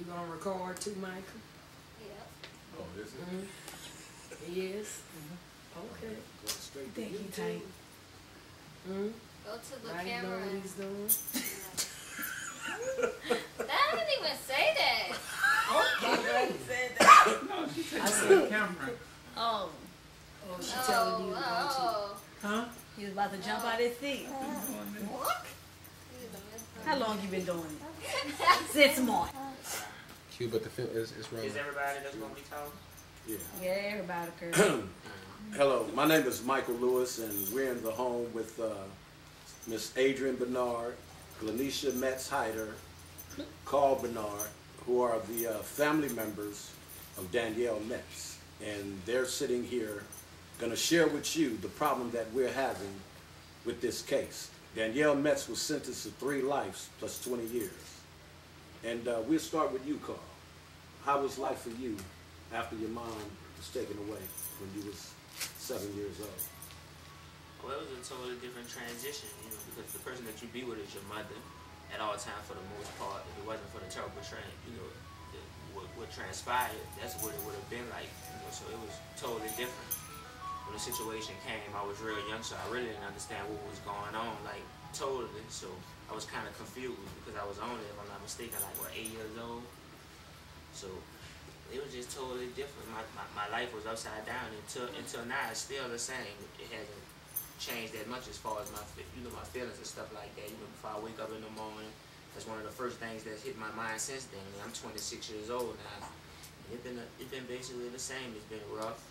gonna record too, Michael? Yeah. Oh, is it? Yes. Okay. Go straight to Think he YouTube. tight? Go to the Right, know camera. what he's doing? That didn't even say that. Okay. No, she said I to see. the camera. Oh, Oh, she telling you to go Huh? he was about to jump out his seat. What? How long you been doing it? Since March. Q, but the film is rolling. Is everybody that's gonna be talking? Yeah. Yeah, everybody could. Hello, my name is Michael Lewis, and we're in the home with Miss Adrian Bernard, Gleneisha Metz Hayter, Carl Bernard, who are the family members of Danielle Metz. And they're sitting here going to share with you the problem that we're having with this case. Danielle Metz was sentenced to 3 lives plus 20 years. And we'll start with you, Carl. How was life for you after your mom was taken away when you was 7 years old? Well, it was a totally different transition, you know, because the person that you be with is your mother at all times for the most part. If it wasn't for the terrible what transpired, that's what it would have been like, you know, so it was totally different. When the situation came, I was real young, so I really didn't understand what was going on, like, totally. So I was kind of confused because I was only, if I'm not mistaken, like, what, 8 years old? So it was just totally different. My life was upside down until now. It's still the same. It hasn't changed that much as far as my feelings and stuff like that. You know, before I wake up in the morning, that's one of the first things that's hit my mind since then. I'm 26 years old now. It's been basically the same. It's been rough,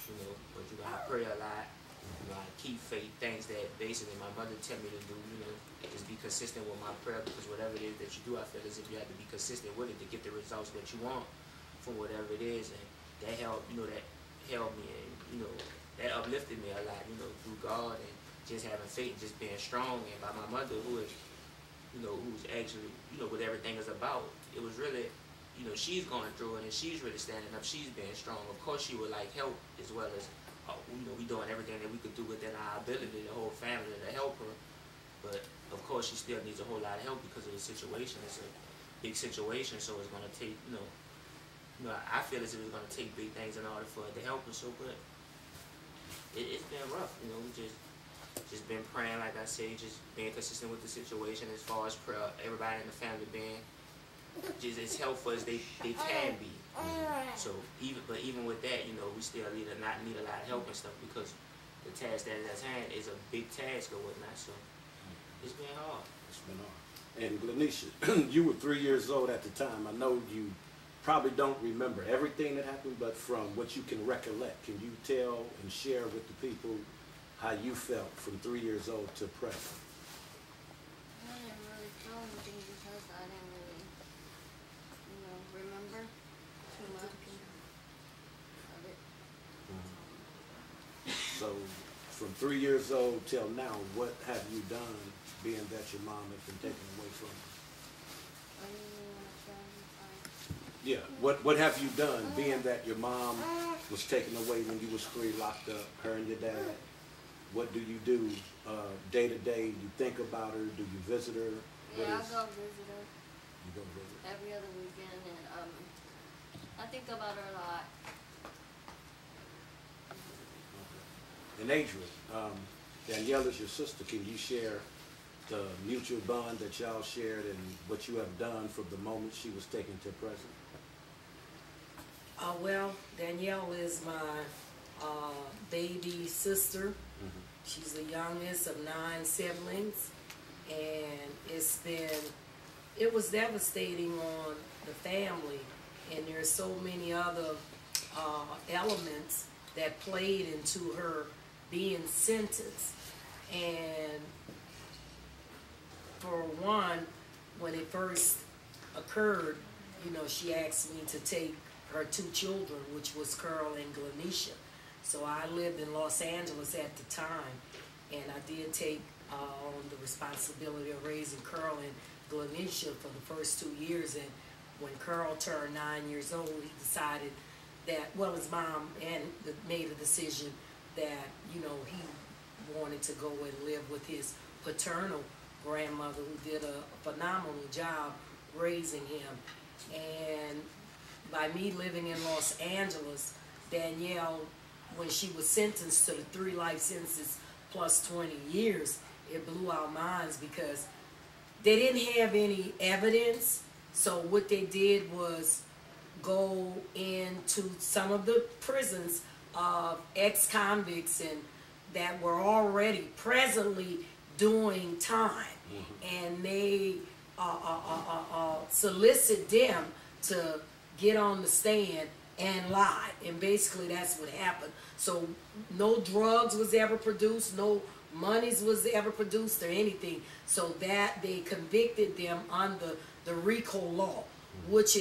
you know, but you gotta pray a lot. You know, I keep faith, things that basically my mother tell me to do, you know, just be consistent with my prayer, because whatever it is that you do, I feel as if you have to be consistent with it to get the results that you want from whatever it is. And that helped, you know, that helped me, and, you know, that uplifted me a lot, you know, through God and just having faith, just being strong. And by my mother, who is, you know, who's actually, you know, what everything is about. It was really, you know, she's going through it and she's really standing up. She's being strong. Of course, she would like help as well as, you know, we doing everything that we could do within our ability, the whole family, to help her. But of course, she still needs a whole lot of help because of the situation. It's a big situation, so it's going to take, you know, I feel as if it's going to take big things in order for it to help her. So, but it's been rough, you know. We just been praying, like I say, just being consistent with the situation as far as prayer. Everybody in the family being just as helpful as they can be. So even with that, you know, we still need a lot of help and stuff, because the task that is at hand is a big task or whatnot. So it's been hard. It's been hard. And Gleneisha, you were 3 years old at the time. I know you probably don't remember everything that happened, but from what you can recollect, can you tell and share with the people how you felt from 3 years old to present? I didn't really feel anything because I didn't really, you know, remember too much of it. So from 3 years old till now, what have you done, being that your mom has been taken away from you? Yeah, what have you done, being that your mom was taken away when you was 3, locked up, her and your dad? What do you do day to day? You think about her? Do you visit her? Yeah, I go visit her. You go visit? Every other weekend, and I think about her a lot. Okay. And Adrian, Danielle is your sister. Can you share the mutual bond that y'all shared and what you have done from the moment she was taken to present? Well, Danielle is my baby sister. She's the youngest of 9 siblings, and it was devastating on the family, and there's so many other elements that played into her being sentenced. And for one, when it first occurred, you know, she asked me to take her 2 children, which was Carl and Gleneisha. So I lived in Los Angeles at the time, and I did take on the responsibility of raising Carl and Gleneisha for the first 2 years. And when Carl turned 9 years old, he decided that, well, his mom made a decision that, you know, he wanted to go and live with his paternal grandmother, who did a phenomenal job raising him. And by me living in Los Angeles, Danielle, when she was sentenced to the 3 life sentences plus 20 years, it blew our minds because they didn't have any evidence. So what they did was go into some of the prisons of ex-convicts and that were already presently doing time, and they solicit them to get on the stand and lie, and basically that's what happened. So no drugs was ever produced, no monies was ever produced or anything, so that they convicted them under the RICO law, which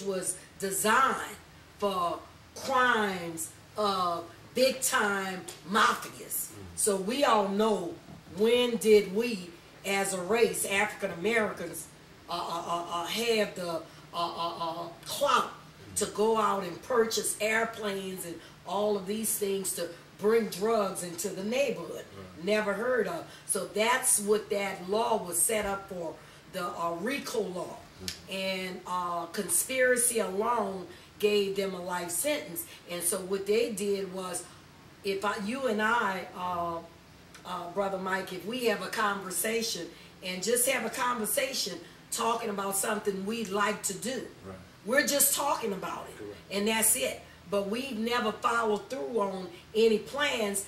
was designed for crimes of big time mafias. So we all know, when did we as a race, African Americans, have the clout to go out and purchase airplanes and all of these things to bring drugs into the neighborhood? Never heard of. So that's what that law was set up for, the RICO law. And conspiracy alone gave them a life sentence. And so what they did was, if you and I, Brother Mike, if we have a conversation and just have a conversation talking about something we'd like to do, we're just talking about it, and that's it. But we've never followed through on any plans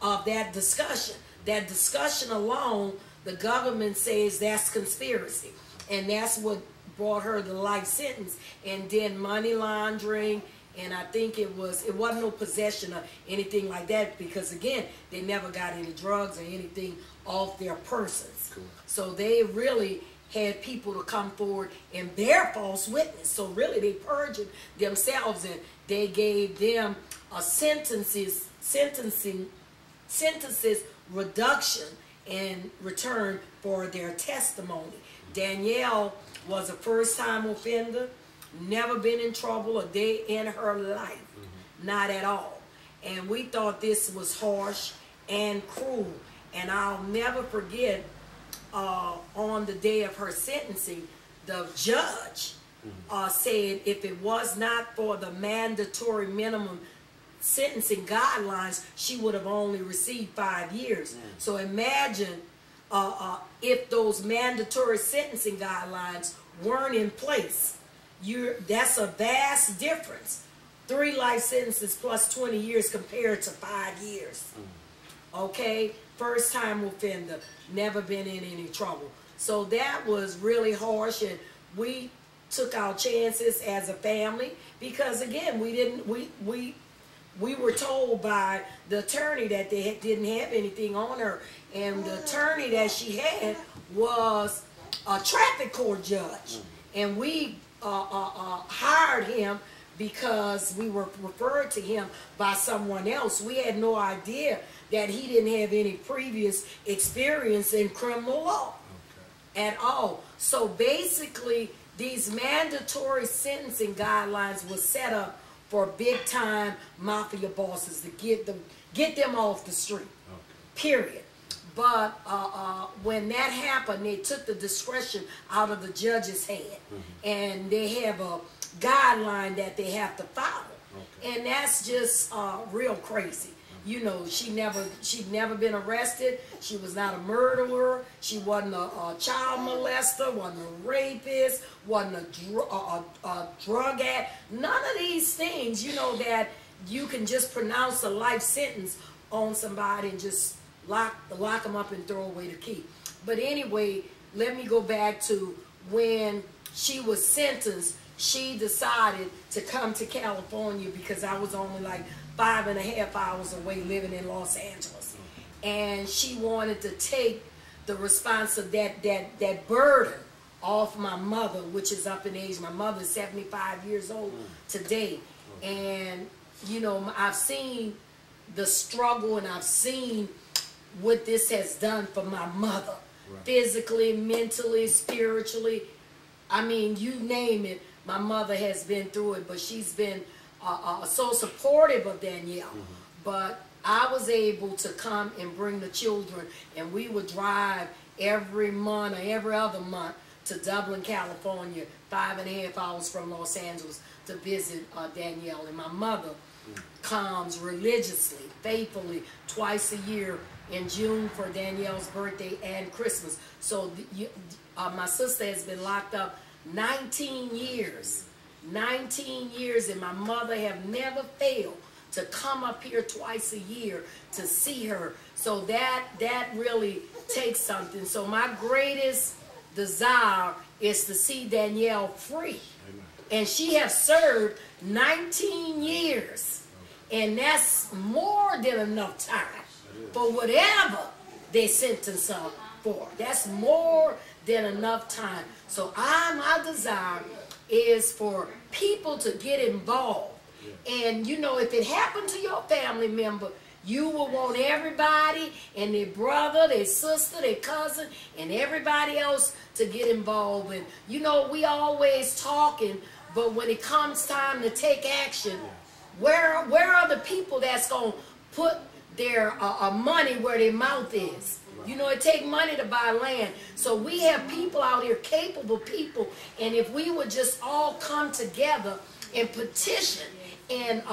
of that discussion. That discussion alone, the government says that's conspiracy, and that's what brought her the life sentence. And then money laundering, and I think it wasn't no possession of anything like that, because again, they never got any drugs or anything off their persons. So they really had people to come forward and bear false witness. So really they perjured themselves, and they gave them a sentences reduction in return for their testimony. Danielle was a first-time offender, never been in trouble a day in her life, not at all. And we thought this was harsh and cruel. And I'll never forget, on the day of her sentencing, the judge said if it was not for the mandatory minimum sentencing guidelines, she would have only received 5 years. So imagine if those mandatory sentencing guidelines weren't in place. That's a vast difference. 3 life sentences plus 20 years compared to 5 years. Okay? First time offender, never been in any trouble. So that was really harsh, and we took our chances as a family, because again, we were told by the attorney that they didn't have anything on her, and the attorney that she had was a traffic court judge, and we hired him because we were referred to him by someone else. We had no idea that he didn't have any previous experience in criminal law at all. So basically, these mandatory sentencing guidelines were set up for big time mafia bosses to get them off the street. Period. But when that happened, they took the discretion out of the judge's hand, and they have a guideline that they have to follow, and that's just real crazy. You know, she'd never been arrested. She was not a murderer. She wasn't a child molester, wasn't a rapist, wasn't a drug addict. None of these things, you know, that you can just pronounce a life sentence on somebody and just lock them up and throw away the key. But anyway, let me go back to when she was sentenced. She decided to come to California because I was only like 5.5 hours away, living in Los Angeles, and she wanted to take the response of that burden off my mother, which is up in age. My mother is 75 years old today, and you know, I've seen the struggle, and I've seen what this has done for my mother, physically, mentally, spiritually. I mean, you name it, my mother has been through it, but she's been so supportive of Danielle. But I was able to come and bring the children, and we would drive every month or every other month to Dublin, California, 5.5 hours from Los Angeles, to visit Danielle. And my mother comes religiously, faithfully, twice a year in June for Danielle's birthday and Christmas. So my sister has been locked up 19 years. 19 years, and my mother have never failed to come up here twice a year to see her. So that really takes something. So my greatest desire is to see Danielle free. Amen. And she has served 19 years. And that's more than enough time for whatever they sentence her for. That's more than enough time. So my desire is for people to get involved. And you know, if it happened to your family member, you will want everybody and their brother, their sister, their cousin, and everybody else to get involved. And you know, we always talking, but when it comes time to take action, where are the people that's going to put their money where their mouth is? You know, it takes money to buy land. So we have people out here, capable people, and if we would just all come together and petition and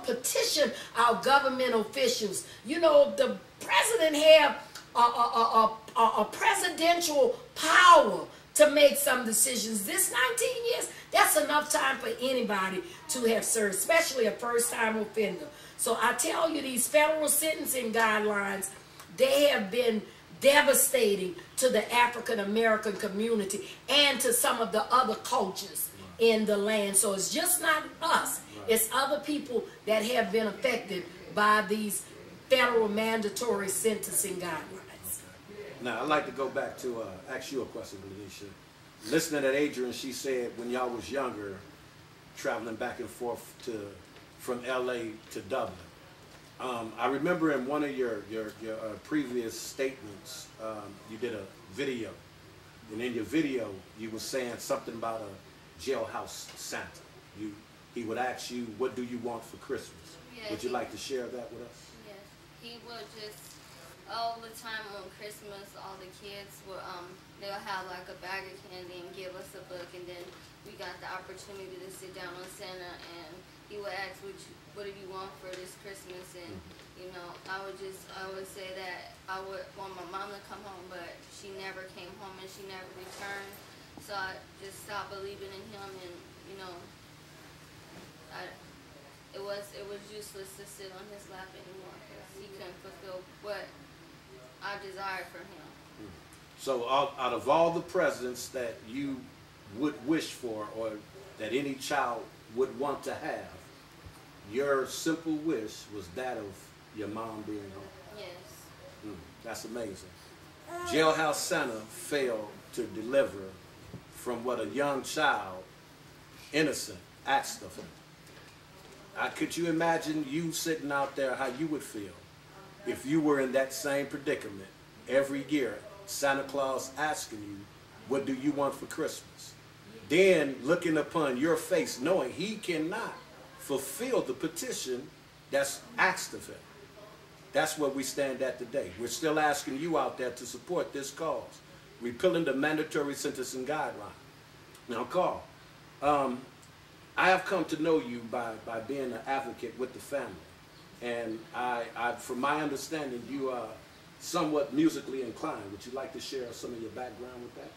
petition our government officials. You know, the president have a presidential power to make some decisions. This 19 years, that's enough time for anybody to have served, especially a first-time offender. So I tell you, these federal sentencing guidelines, they have been devastating to the African-American community and to some of the other cultures in the land. So it's just not us. It's other people that have been affected by these federal mandatory sentencing guidelines. Now, I'd like to go back to ask you a question, Gleneisha. Listening at Adrian, she said when y'all was younger, traveling back and forth from L.A. to Dublin. I remember in one of your previous statements, you did a video. And in your video, you were saying something about a jailhouse Santa. He would ask you, what do you want for Christmas? Yeah, would you like to share that with us? Yes. He would just, all the time on Christmas, all the kids will, they'll have like a bag of candy and give us a book, and then we got the opportunity to sit down on Santa, and he would ask, what do you want for this Christmas? And, you know, I would say that I would want my mom to come home, but she never came home and she never returned. So I just stopped believing in him, and, you know, it was useless to sit on his lap anymore because he couldn't fulfill what I desired for him. So out of all the presents that you would wish for, or that any child would want to have, your simple wish was that of your mom being home. Yes. That's amazing. Jailhouse Santa failed to deliver from what a young child, innocent, asked of him. Could you imagine you sitting out there, how you would feel if you were in that same predicament every year, Santa Claus asking you, what do you want for Christmas? Then looking upon your face, knowing he cannot fulfill the petition that's asked of him. That's where we stand at today. We're still asking you out there to support this cause, repealing the mandatory sentencing guideline. Now, Carl, I have come to know you by being an advocate with the family. And from my understanding, you are somewhat musically inclined. Would you like to share some of your background with that?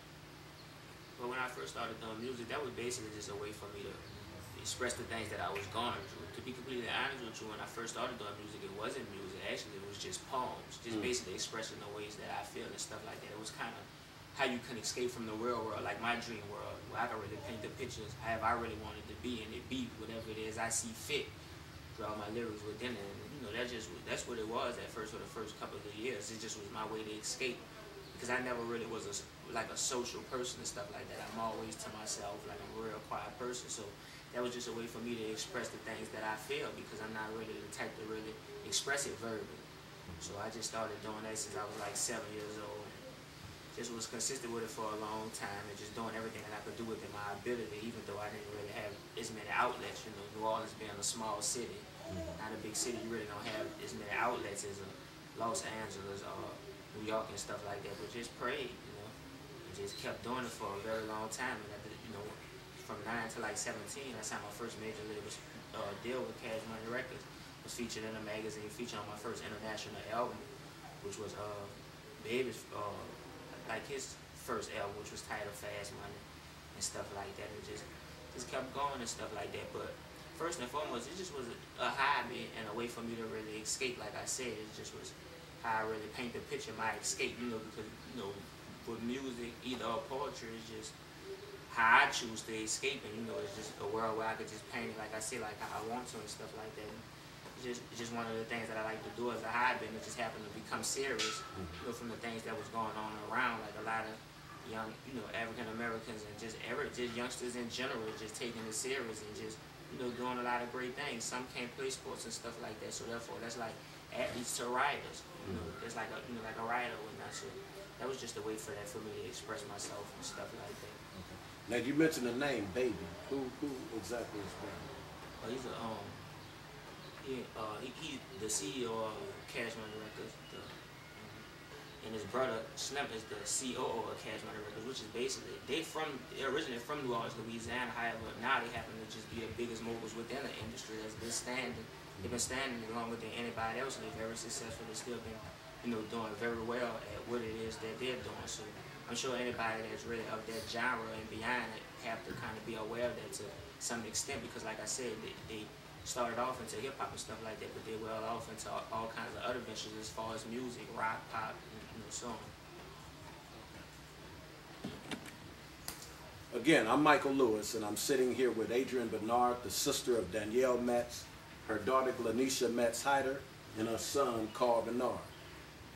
Well, when I first started doing music, that was basically just a way for me to express the things that I was going through. To be completely honest with you, when I first started doing music, it wasn't music. Actually, it was just poems. Just basically expressing the ways that I feel and stuff like that. It was kind of how you can escape from the real world, like my dream world, where I can really paint the pictures however I really want it to be, and it be whatever it is I see fit. Draw my lyrics within it, and you know, that's what it was at first for the first couple of years. It just was my way to escape, because I never really was like a social person and stuff like that. I'm always to myself, like I'm a real quiet person. So that was just a way for me to express the things that I feel, because I'm not really the type to really express it verbally. So I just started doing that since I was like 7 years old. Just was consistent with it for a long time, and just doing everything that I could do within my ability, even though I didn't really have as many outlets. You know, New Orleans being a small city, not a big city, you really don't have as many outlets as Los Angeles or New York and stuff like that. But just prayed, you know, and just kept doing it for a very long time. And after, you know, from 9 to like 17, I signed my first major label deal with Cash Money Records. Was featured in a magazine, featured on my first international album, which was Baby's like his first album, which was titled Fast Money and stuff like that. And just kept going and stuff like that. But first and foremost, it just was a hobby and a way for me to really escape. Like I said, it just was how I really paint the picture of my escape, you know, because, you know, with music, either or poetry, is just how I choose to escape. And, you know, it's just a world where I could just paint it, like I say, like how I want to and stuff like that. It's just one of the things that I like to do as a hobby, and it just happened to become serious, you know, from the things that was going on around, like a lot of young, you know, African Americans and just youngsters in general, just taking it serious and just, you know, doing a lot of great things. Some can't play sports and stuff like that, so therefore that's like athletes to riders, you know, it's like a, you know, like a rider or not. So that was just a way for me to express myself and stuff like that. Okay. Now you mentioned the name Baby. Who exactly is Baby? He's a he's the CEO of Cash Money Records, and his brother Slim is the COO of Cash Money Records, which is basically they're originally from New Orleans, Louisiana. However, now they happen to just be the biggest moguls within the industry that's been standing. They've been standing longer than anybody else, and they're very successful. They've still been, you know, doing very well at what it is that they're doing. So I'm sure anybody that's really of that genre and beyond it have to kind of be aware of that to some extent, because like I said, they started off into hip-hop and stuff like that, but they well off into all kinds of other ventures as far as music, rock, pop, and, you know, so on. Again, I'm Michael Lewis, and I'm sitting here with Adrian Bernard, the sister of Danielle Metz, her daughter Gleneisha Metz Hayter, and her son Carl Bernard.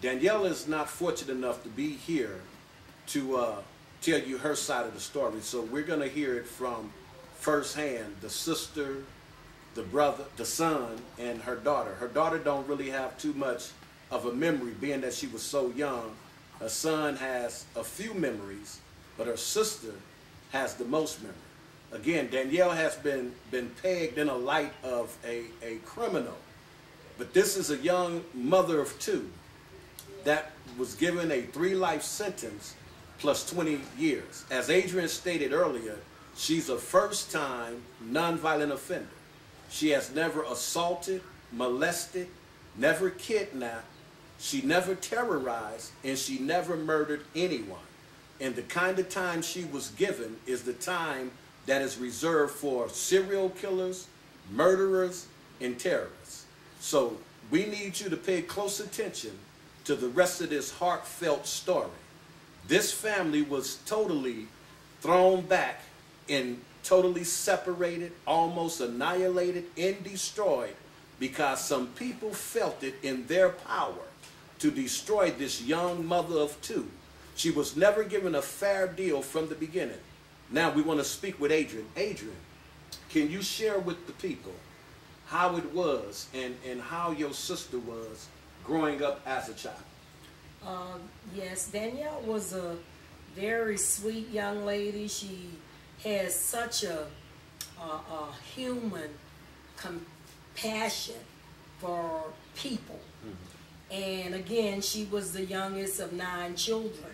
Danielle is not fortunate enough to be here to tell you her side of the story, so we're going to hear it from firsthand, the sister, the brother, the son, and her daughter. Her daughter don't really have too much of a memory, being that she was so young. Her son has a few memories, but her sister has the most memory. Again, Danielle has been pegged in a light of a criminal, but this is a young mother of two that was given a 3-life sentence plus 20 years. As Adrian stated earlier, she's a first-time nonviolent offender. She has never assaulted, molested, never kidnapped, she never terrorized, and she never murdered anyone. And the kind of time she was given is the time that is reserved for serial killers, murderers, and terrorists. So we need you to pay close attention to the rest of this heartfelt story. This family was totally thrown back and totally separated, almost annihilated and destroyed because some people felt it in their power to destroy this young mother of two. She was never given a fair deal from the beginning. Now we want to speak with Adrian. Adrian, can you share with the people how it was and how your sister was growing up as a child? Yes, Danielle was a very sweet young lady. She has such a human compassion for people. Mm-hmm. And again, she was the youngest of 9 children.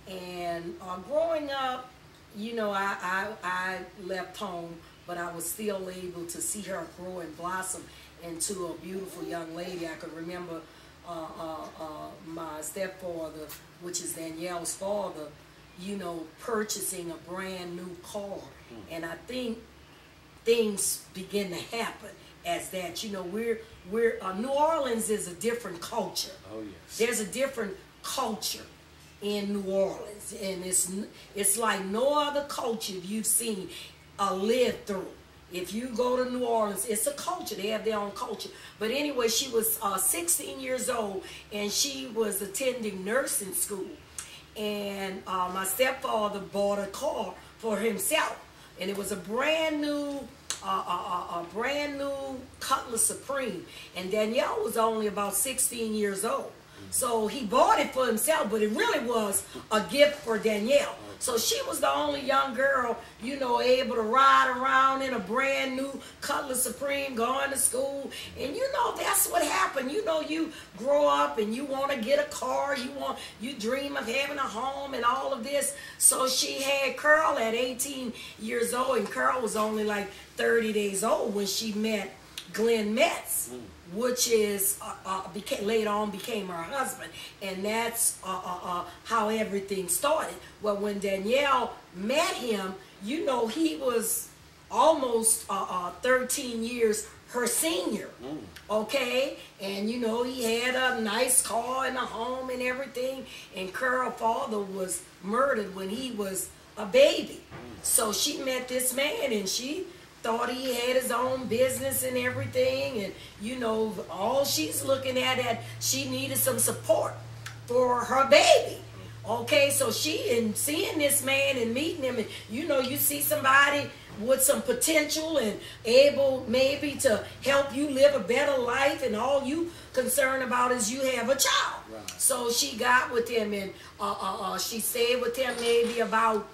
And growing up, you know, I left home, but I was still able to see her grow and blossom into a beautiful young lady. I could remember my stepfather, which is Danielle's father, you know, purchasing a brand new car. And I think things begin to happen as that. You know, we're New Orleans is a different culture. Oh yes. There's a different culture in New Orleans, and it's like no other culture you've seen lived through. If you go to New Orleans, it's a culture. They have their own culture. But anyway, she was 16 years old, and she was attending nursing school. And my stepfather bought a car for himself, and it was a brand new Cutlass Supreme. And Danielle was only about 16 years old. So he bought it for himself, but it really was a gift for Danielle. So she was the only young girl, you know, able to ride around in a brand new Cutlass Supreme, going to school. And you know, that's what happened. You know, you grow up and you want to get a car, you dream of having a home and all of this. So she had Carl at 18 years old, and Carl was only like 30 days old when she met Gleneisha Metz, which is later on became her husband, and that's how everything started. Well, when Danielle met him, you know, he was almost 13 years her senior, okay? And you know, he had a nice car and a home and everything, and Carl's father was murdered when he was a baby. So she met this man, and she thought he had his own business and everything, and you know, all she's looking at that she needed some support for her baby. Okay, so she, in seeing this man and meeting him, and you know, you see somebody with some potential and able maybe to help you live a better life, and all you concerned about is you have a child. Right. So she got with him, and she stayed with him maybe about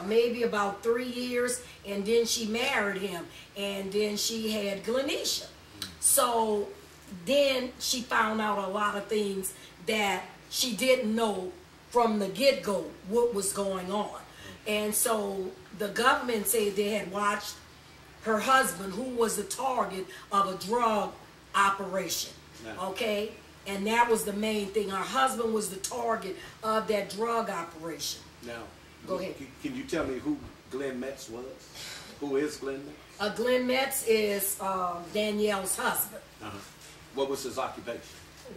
maybe about 3 years, and then she married him, and then she had Gleneisha. So then she found out a lot of things that she didn't know from the get-go what was going on. And so the government said they had watched her husband, who was the target of a drug operation, okay? And that was the main thing. Her husband was the target of that drug operation. Now, go ahead. Can you tell me who Gleneisha Metz was? Who is Gleneisha Metz? Gleneisha Metz is Danielle's husband. What was his occupation?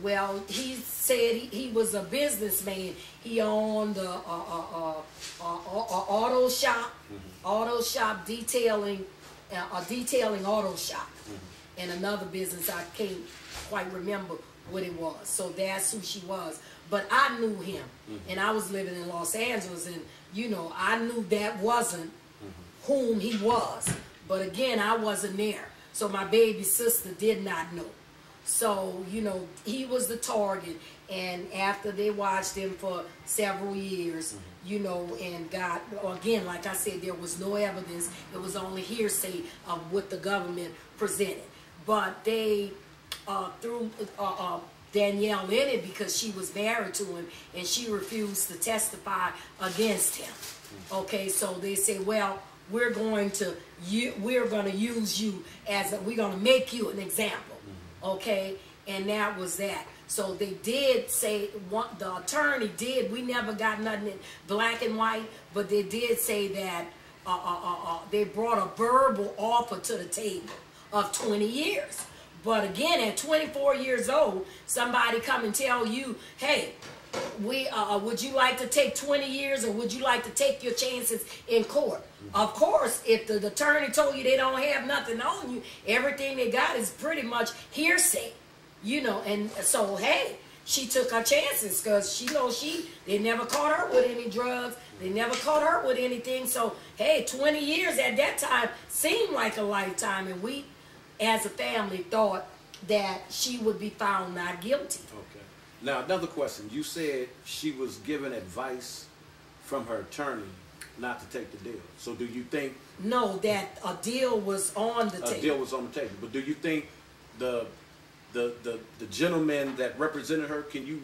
Well, he said he was a businessman. He owned a auto shop, detailing auto shop, and another business I can't quite remember what it was. So that's who she was. But I knew him, and I was living in Los Angeles, and you know, I knew that wasn't whom he was. But again, I wasn't there, so my baby sister did not know. So, you know, he was the target, and after they watched him for several years, you know, and got, again, like I said, there was no evidence. It was only hearsay of what the government presented. But they threw Danielle in it because she was married to him, and she refused to testify against him. Okay, so they say, well, we're going to use you as we're going to make you an example. Okay, and that was that. So they did say, the attorney did, we never got nothing in black and white, but they did say that they brought a verbal offer to the table of 20 years. But again, at 24 years old, somebody come and tell you, hey, would you like to take 20 years, or would you like to take your chances in court? Of course, if the attorney told you they don't have nothing on you, everything they got is pretty much hearsay, you know. And so, hey, she took her chances because she knows they never caught her with any drugs. They never caught her with anything. So, hey, 20 years at that time seemed like a lifetime, and we, as a family, thought that she would be found not guilty. Okay. Now, another question. You said she was given advice from her attorney not to take the deal. So do you think... No, that a deal was on the table. A deal was on the table. But do you think the gentleman that represented her, can you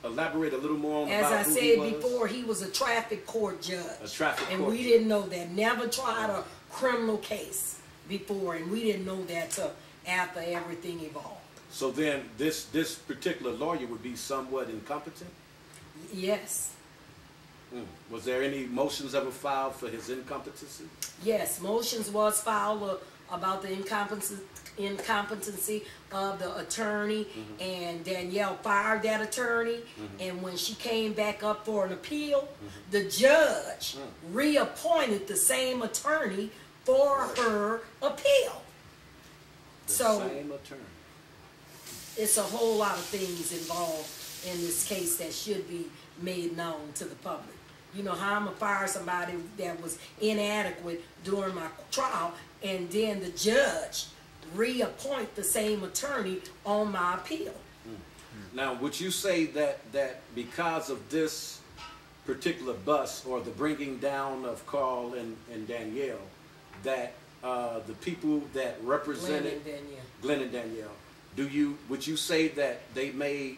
elaborate a little more on about who he was? As I said before, he was a traffic court judge. A traffic court judge. And we didn't know that. Never tried a criminal case before, and we didn't know that till after everything evolved. So then this particular lawyer would be somewhat incompetent? Yes. Was there any motions ever filed for his incompetency? Yes, motions was filed about the incompetency of the attorney, and Danielle fired that attorney, and when she came back up for an appeal, the judge reappointed the same attorney for her appeal. The same attorney. It's a whole lot of things involved in this case that should be made known to the public. You know, how I'm going to fire somebody that was inadequate during my trial, and then the judge reappoint the same attorney on my appeal. Now, would you say that because of this particular bus or the bringing down of Carl and Danielle, that the people that represented Glenn and Danielle, would you say that they made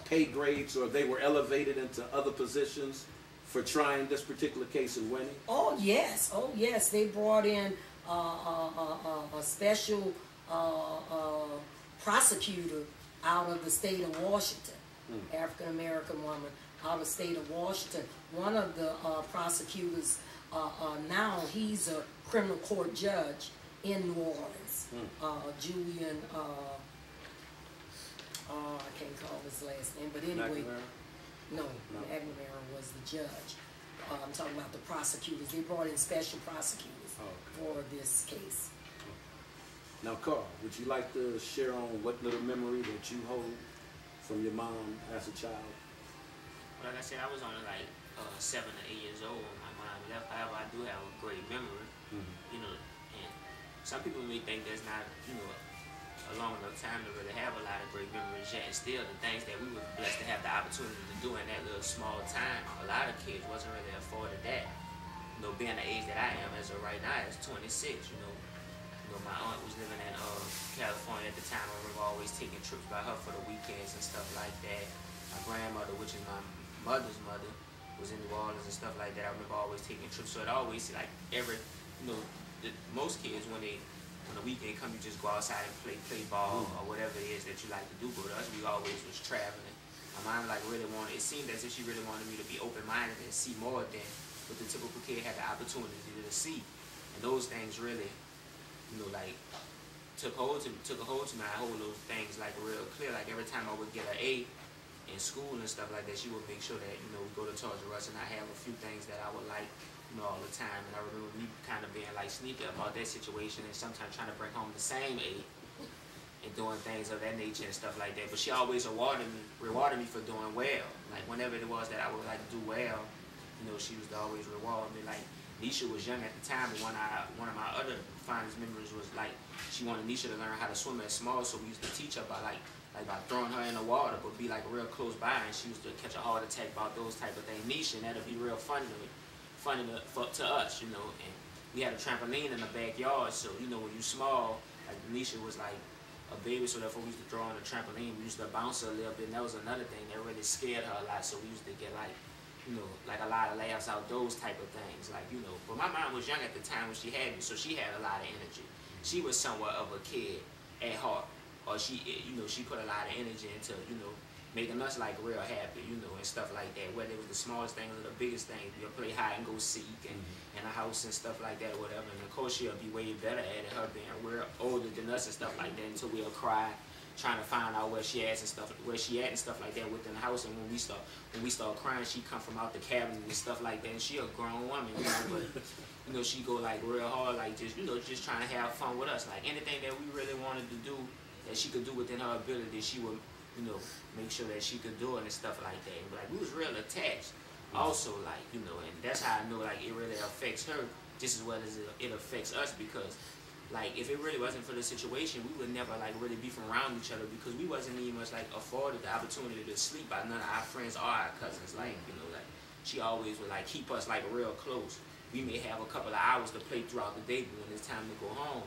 pay grades or they were elevated into other positions for trying this particular case and winning? Oh yes, they brought in a special prosecutor out of the state of Washington, African American woman out of the state of Washington. One of the prosecutors now, he's a criminal court judge in New Orleans. Julian, I can't call his last name, but anyway, no, McNamara was the judge. I'm talking about the prosecutors. They brought in special prosecutors for this case. Now, Carl, would you like to share on what little memory that you hold from your mom as a child? Like I said, I was only like 7 or 8 years old when my mom left. However, I do have a great memory, you know, and some people may think there's not, you know, a long enough time to really have a lot of great memories yet, and still the things that we were blessed to have the opportunity to do in that little small time, a lot of kids wasn't really afforded that. You know, being the age that I am as of right now is 26, you know, my aunt was living in California at the time. I remember always taking trips by her for the weekends and stuff like that. My grandmother, which is my mother's mother, was in New Orleans and stuff like that. I remember always taking trips. So it always, like, most kids, when the weekend come, you just go outside and play ball or whatever it is that you like to do. But us, we always was traveling. My mom, like, really wanted, it seemed as if she really wanted me to be open-minded and see more than what the typical kid had the opportunity to see. And those things really, you know, like, took a hold to me. I hold those things, like, real clear. Like, every time I would get an A in school and stuff like that, she would make sure that, you know, we go to Toys R Us and I have a few things that I would like, you know, all the time. And I remember me kind of being, like, sneaky about that situation and sometimes trying to bring home the same A and doing things of that nature and stuff like that. But she always rewarded me for doing well. Like, whenever it was that I would, like, do well, you know, she was to always reward me. Like, Nisha was young at the time, but one of my other fondest memories was, like, she wanted Nisha to learn how to swim as small, so we used to teach her by throwing her in the water, but be, like, real close by, and she used to catch a heart attack about those type of things. Nisha, and that'd be real funny to us, you know. And we had a trampoline in the backyard, so, you know, when you small, like, Nisha was, like, a baby, so therefore we used to throw on the trampoline. We used to bounce her a little bit, and that was another thing that really scared her a lot, so we used to get, like, you know, like a lot of laughs out, those type of things, like, you know. But my mom was young at the time when she had me, so she had a lot of energy. She was somewhat of a kid at heart, or she, you know, she put a lot of energy into, you know, making us, like, real happy, you know, and stuff like that. Whether it was the smallest thing or the biggest thing, we'll play hide and go seek and in a house and stuff like that, or whatever. And of course, she'll be way better at it, her being real older than us and stuff like that, until we'll cry, trying to find out where she at and stuff like that within the house. And when we start crying, she come from out the cabinet and stuff like that. And she a grown woman, you know, but you know, she go, like, real hard, like, just, you know, just trying to have fun with us. Like, anything that we really wanted to do that she could do within her ability, she would, you know, make sure that she could do it and stuff like that. And, like, we was real attached also, like, you know, and that's how I know, like, it really affects her just as well as it affects us, because, like, if it really wasn't for the situation, we would never, like, really be from around each other, because we wasn't even much, like, afforded the opportunity to sleep by none of our friends or our cousins. Like, you know, like, she always would, like, keep us, like, real close. We may have a couple of hours to play throughout the day, but when it's time to go home,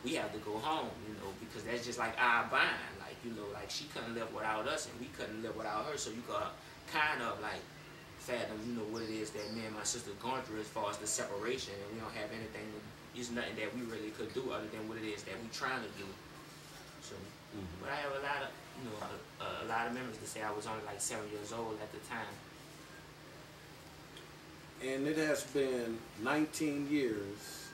we have to go home, you know, because that's just, like, our bond. Like, you know, like, she couldn't live without us, and we couldn't live without her, so you could kind of, like, fathom, you know, what it is that me and my sister going through as far as the separation, and we don't have anything, there's nothing that we really could do other than what it is that we trying to do. So, but I have a lot of, you know, a lot of memories to say. I was only, like, 7 years old at the time. And it has been 19 years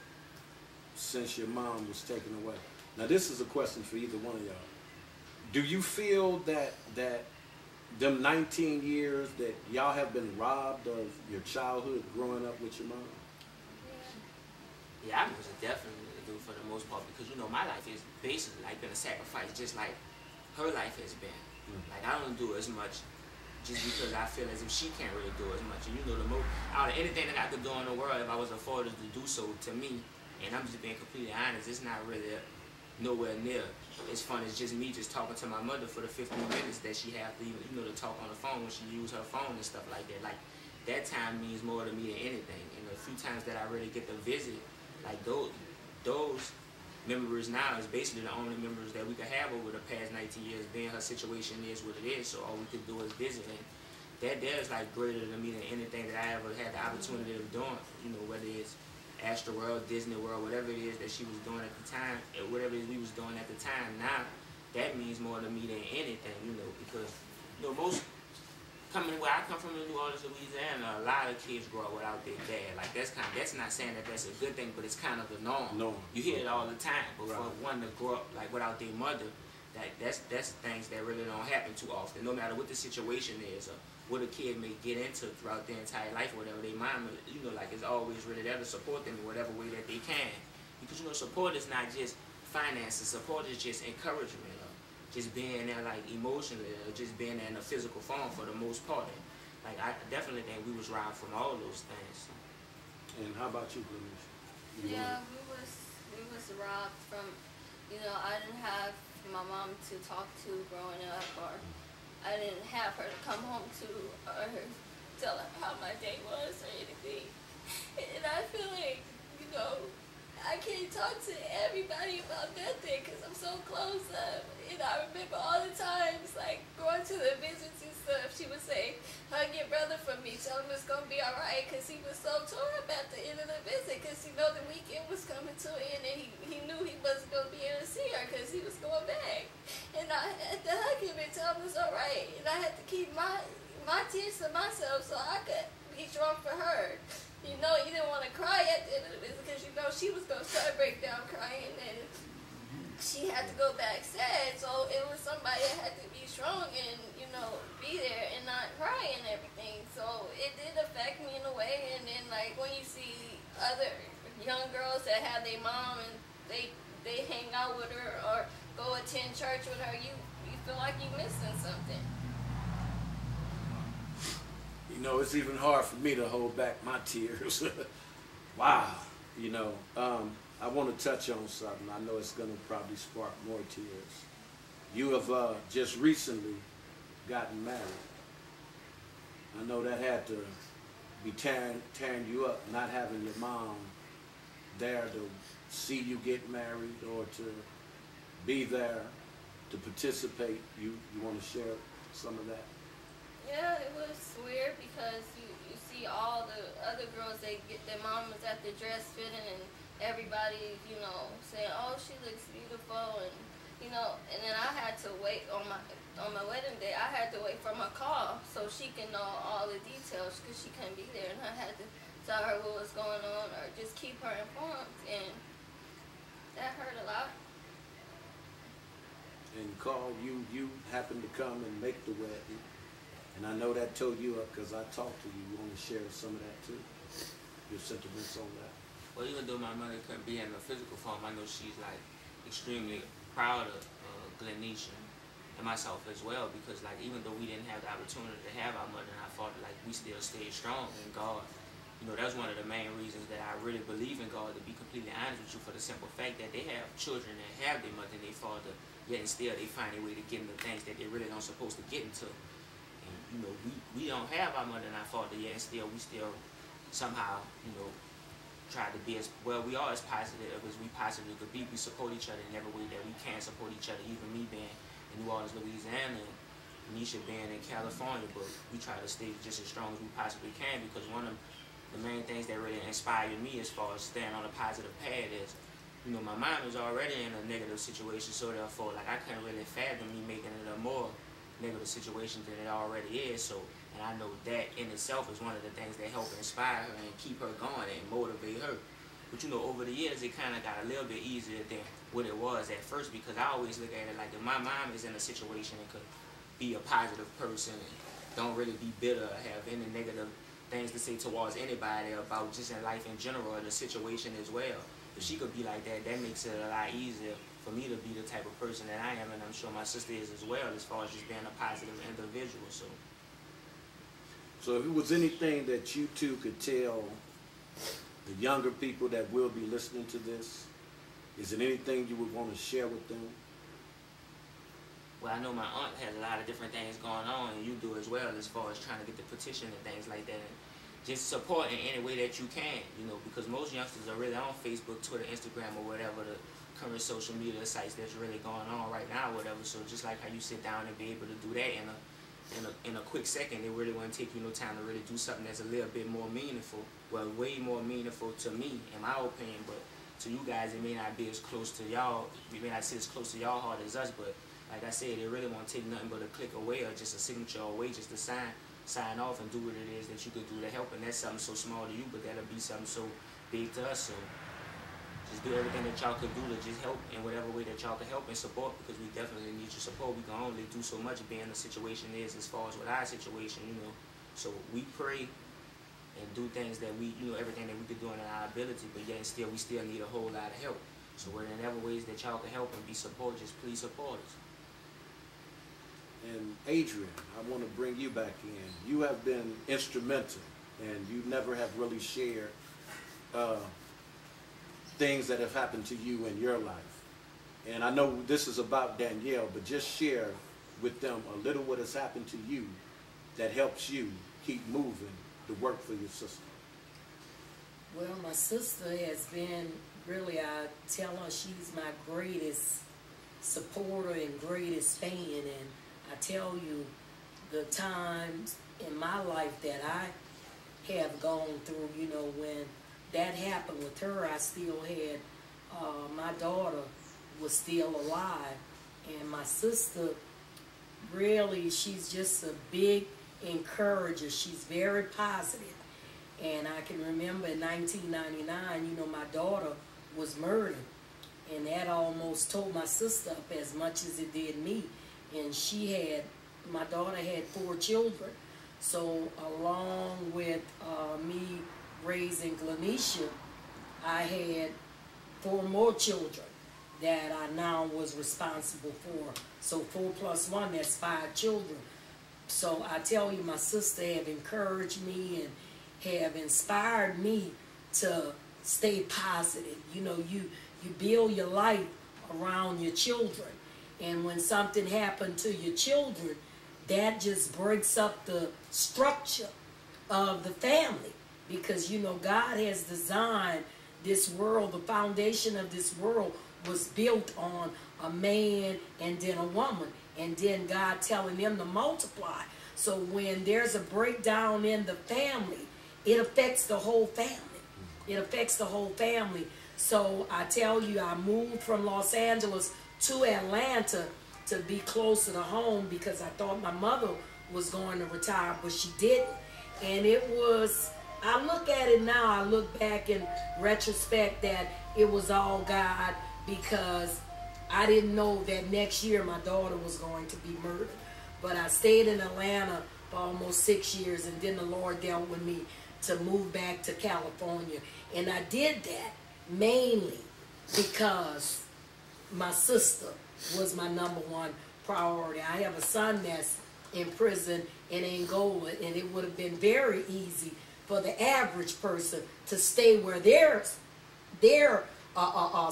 since your mom was taken away. Now, this is a question for either one of y'all. Do you feel that them 19 years that y'all have been robbed of your childhood growing up with your mom? Yeah, I most definitely do for the most part, because, you know, my life is basically, like, been a sacrifice, just like her life has been. Like, I don't do as much just because I feel as if she can't really do as much. And, you know, out of anything that I could do in the world, if I was afforded to do so, to me, and I'm just being completely honest, it's not really nowhere near as fun as just me just talking to my mother for the 15 minutes that she have to even, to talk on the phone when she use her phone and stuff like that. Like, that time means more to me than anything. And the few times that I really get to visit, like those memories now is basically the only memories that we could have over the past 19 years, being her situation is what it is, so all we could do is visit. And that there is like greater to me than anything that I ever had the opportunity of doing, whether it's Astro World, Disney World, whatever it is that she was doing at the time, whatever it is we was doing at the time. Now, that means more to me than anything, because, most, where I come from in New Orleans, Louisiana, a lot of kids grow up without their dad. Like, that's not saying that that's a good thing, but it's kind of the norm. You hear it all the time, but for one to grow up, like, without their mother, that's things that really don't happen too often, no matter what the situation is, or what a kid may get into throughout their entire life, or whatever. Their mom, like, is always really there to support them in whatever way that they can. Because, support is not just finances. Support is just encouragement, or just being there, like, emotionally, or just being there in a physical form for the most part. And, like, I definitely think we was robbed from all those things. And how about you, Gleneisha? Yeah, we was robbed from, I didn't have my mom to talk to growing up, or I didn't have her to come home to, or tell her how my day was or anything. And I feel like, I can't talk to everybody about nothing because I'm so close up. And I remember all the times, like, going to the visits and stuff, she would say, hug your brother for me, tell him it's going to be all right, because he was so torn up at the end of the visit, because, the weekend was coming to an end, and he knew he wasn't going to be able to see her because he was going back. And I had to hug him and tell him it's all right. And I had to keep my tears to myself so I could be strong for her. You didn't want to cry at the end of the visit because she was going to start break down crying, and she had to go back sad. So it was somebody that had to be strong and, be there and not cry and everything. So it did affect me in a way. And then, like, when you see other young girls that have their mom and they hang out with her or go attend church with her, you feel like you're missing something. It's even hard for me to hold back my tears. Wow. I want to touch on something. I know it's going to probably spark more tears. You have just recently gotten married. I know that had to be tearing you up, not having your mom there to see you get married or to be there to participate. You want to share some of that? Yeah, it was weird because you see all the other girls, they get their mamas at the dress fitting, and everybody, saying, oh, she looks beautiful, and, and then I had to wait on my wedding day. I had to wait for my call so she can know all the details because she couldn't be there, and I had to tell her what was going on or just keep her informed, and that hurt a lot. And Carl, you happened to come and make the wedding. And I know that tore you up because I talked to you. You want to share some of that too? Your sentiments on that? Well, even though my mother couldn't be in a physical form, I know she's, like, extremely proud of Gleneisha and myself as well, because, like, even though we didn't have the opportunity to have our mother and our father, like, we still stayed strong in God. That's one of the main reasons that I really believe in God, to be completely honest with you, for the simple fact that they have children that have their mother and their father, yet and still they find a way to get into things that they really don't supposed to get into. We don't have our mother and our father yet, and still we still somehow, try to be as well. We are as positive as we possibly could be. We support each other in every way that we can support each other. Even me being in New Orleans, Louisiana, and Nisha being in California, but we try to stay just as strong as we possibly can, because one of the main things that really inspired me as far as staying on a positive path is, my mom was already in a negative situation, so therefore, like, I couldn't really fathom me making it a more negative situation than it already is. So, and I know that in itself is one of the things that help inspire her and keep her going and motivate her. But over the years, it kind of got a little bit easier than what it was at first, because I always look at it like, if my mom is in a situation and could be a positive person and don't really be bitter or have any negative things to say towards anybody about just in life in general or the situation as well. If she could be like that, that makes it a lot easier for me to be the type of person that I am, and I'm sure my sister is as well, as far as just being a positive individual. So if it was anything that you two could tell the younger people that will be listening to this, Is it anything you would want to share with them? Well, I know my aunt has a lot of different things going on, and you do as well, as far as trying to get the petition and things like that. And just support in any way that you can, you know, because most youngsters are really on Facebook, Twitter, Instagram, or whatever the current social media sites that's really going on right now, or whatever. So just like how you sit down and be able to do that in a quick second, it really won't take you no time to really do something that's a little bit more meaningful. Well, way more meaningful to me, in my opinion, but to you guys, it may not be as close to y'all. We may not sit as close to y'all heart as us, but like I said, it really won't take nothing but a click away or just a signature away, just to sign off and do what it is that you could do to help. And that's something so small to you, but that'll be something so big to us. So just do everything that y'all could do to just help in whatever way that y'all can help and support, because we definitely need your support. We can only do so much being the situation is as far as with our situation, you know. So we pray and do things that we, you know, everything that we could do in our ability, but yet still, we still need a whole lot of help. So whatever ways that y'all can help and be support, just please support us. And Adrian, I want to bring you back in. You have been instrumental, and you never have really shared things that have happened to you in your life. And I know this is about Danielle, but just share with them a little what has happened to you that helps you keep moving to work for your sister. Well, my sister has been, really, I tell her she's my greatest supporter and greatest fan, and I tell you the times in my life that I have gone through, you know, when that happened with her, I still had, my daughter was still alive, and my sister, really, she's just a big encourager. She's very positive. And I can remember in 1999, you know, my daughter was murdered, and that almost tore my sister up as much as it did me. And my daughter had 4 children. So along with me raising Gleneisha, I had 4 more children that I now was responsible for. So 4 plus 1, that's 5 children. So I tell you, my sister have encouraged me and have inspired me to stay positive. You know, you build your life around your children. And when something happened to your children, that just breaks up the structure of the family. Because, you know, God has designed this world, the foundation of this world was built on a man and then a woman. And then God telling them to multiply. So when there's a breakdown in the family, it affects the whole family. It affects the whole family. So I tell you, I moved from Los Angeles to Atlanta to be closer to home because I thought my mother was going to retire, but she didn't. And it was, I look at it now, I look back in retrospect that it was all God, because I didn't know that next year my daughter was going to be murdered. But I stayed in Atlanta for almost 6 years, and then the Lord dealt with me to move back to California. And I did that mainly because my sister was my #1 priority. I have a son that's in prison in Angola, and it would have been very easy for the average person to stay where their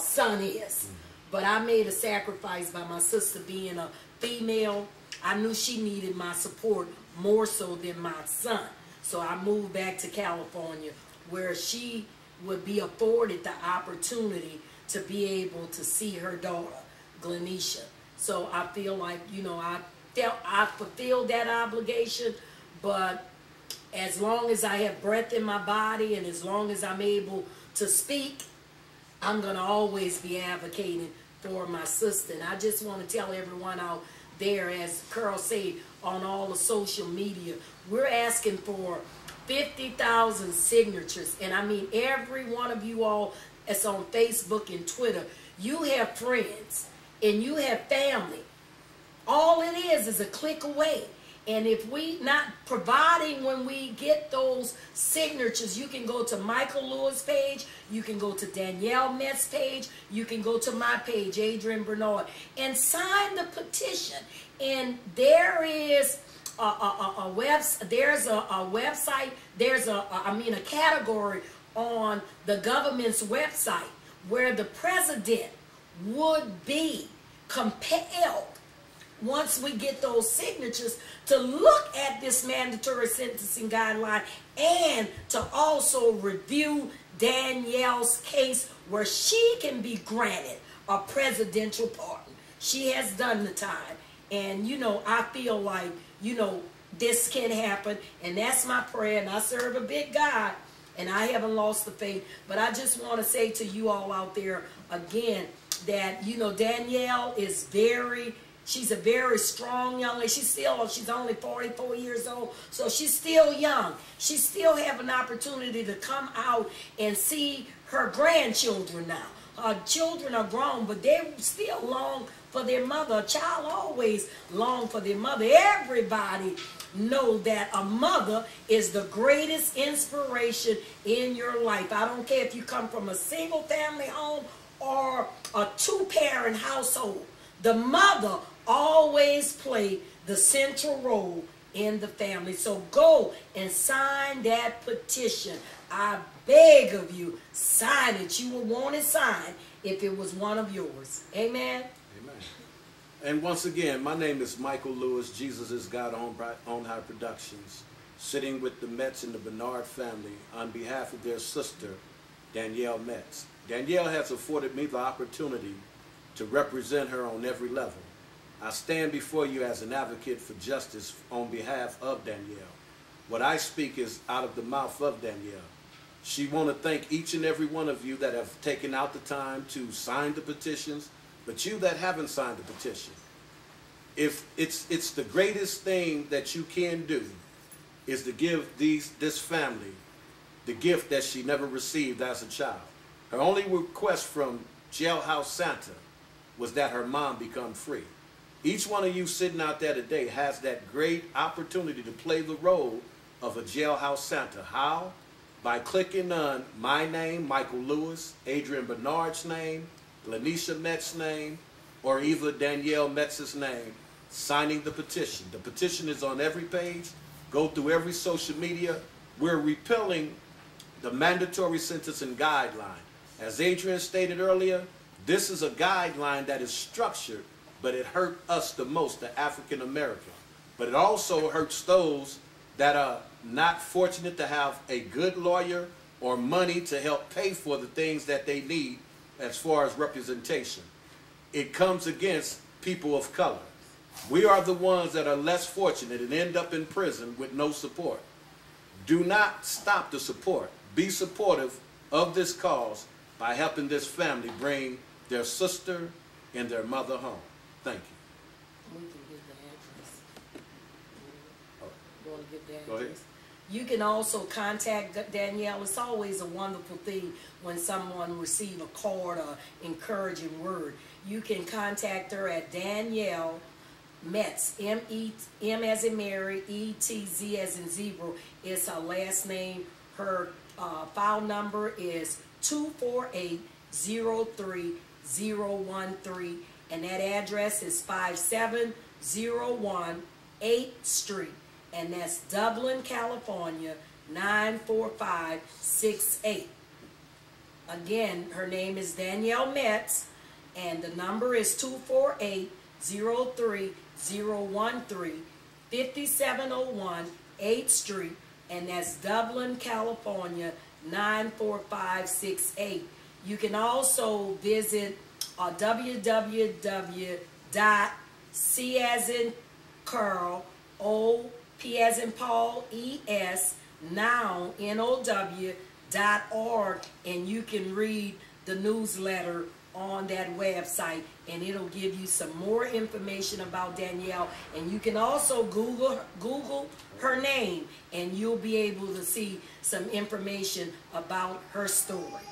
son is. But I made a sacrifice by my sister being a female. I knew she needed my support more so than my son. So I moved back to California, where she would be afforded the opportunity to be able to see her daughter, Gleneisha. So I feel like, you know, I fulfilled that obligation, but as long as I have breath in my body and as long as I'm able to speak, I'm going to always be advocating for my sister. And I just want to tell everyone out there, as Carl said, on all the social media, we're asking for 50,000 signatures. And I mean, every one of you all that's on Facebook and Twitter, you have friends and you have family. All it is a click away. And if we not providing when we get those signatures, you can go to Michael Lewis' page, you can go to Danielle Metz page, you can go to my page, Adrian Bernard, and sign the petition. And there is a website, there's a category on the government's website where the president would be compelled, once we get those signatures, to look at this mandatory sentencing guideline and to also review Danielle's case where she can be granted a presidential pardon. She has done the time. And, you know, I feel like, you know, this can happen. And that's my prayer. And I serve a big God. And I haven't lost the faith. But I just want to say to you all out there again that, you know, Danielle is she's a very strong young lady. She's only 44 years old. So she's still young. She still have an opportunity to come out and see her grandchildren now. Her children are grown, but they still long for their mother. A child always long for their mother. Everybody know that a mother is the greatest inspiration in your life. I don't care if you come from a single family home or a two-parent household. The mother always play the central role in the family. So go and sign that petition. I beg of you, sign it. You would want it signed if it was one of yours. Amen? Amen. And once again, my name is Michael Lewis. Jesus is God on High Productions, sitting with the Metz and the Bernard family on behalf of their sister, Danielle Metz. Danielle has afforded me the opportunity to represent her on every level. I stand before you as an advocate for justice on behalf of Danielle. What I speak is out of the mouth of Danielle. She wants to thank each and every one of you that have taken out the time to sign the petitions, but you that haven't signed the petition, if it's the greatest thing that you can do is to give this family the gift that she never received as a child. Her only request from Jailhouse Santa was that her mom become free. Each one of you sitting out there today has that great opportunity to play the role of a Jailhouse Santa. How? By clicking on my name, Michael Lewis, Adrian Bernard's name, Gleneisha Metz's name, or either Danielle Metz's name, signing the petition. The petition is on every page. Go through every social media. We're repealing the mandatory sentencing guideline. As Adrian stated earlier, this is a guideline that is structured, but it hurt us the most, the African American. But it also hurts those that are not fortunate to have a good lawyer or money to help pay for the things that they need as far as representation. It comes against people of color. We are the ones that are less fortunate and end up in prison with no support. Do not stop the support. Be supportive of this cause by helping this family bring their sister and their mother home. Thank you. We can give the address. You want to give the address? Go ahead. You can also contact Danielle. It's always a wonderful thing when someone receives a card or encouraging word. You can contact her at Danielle Metz, M as in Mary, E-T-Z as in zebra. It's her last name. Her file number is 248-03013, and that address is 5701 8th Street, and that's Dublin, California, 94568. Again, her name is Danielle Metz, and the number is 248-03013, 5701 8th Street, and that's Dublin, California, 94568. You can also visit www.C as in Carl, O, P as in Paul, E-S, now, NOW.org, and you can read the newsletter on that website, and it'll give you some more information about Danielle. And you can also Google her name, and you'll be able to see some information about her story.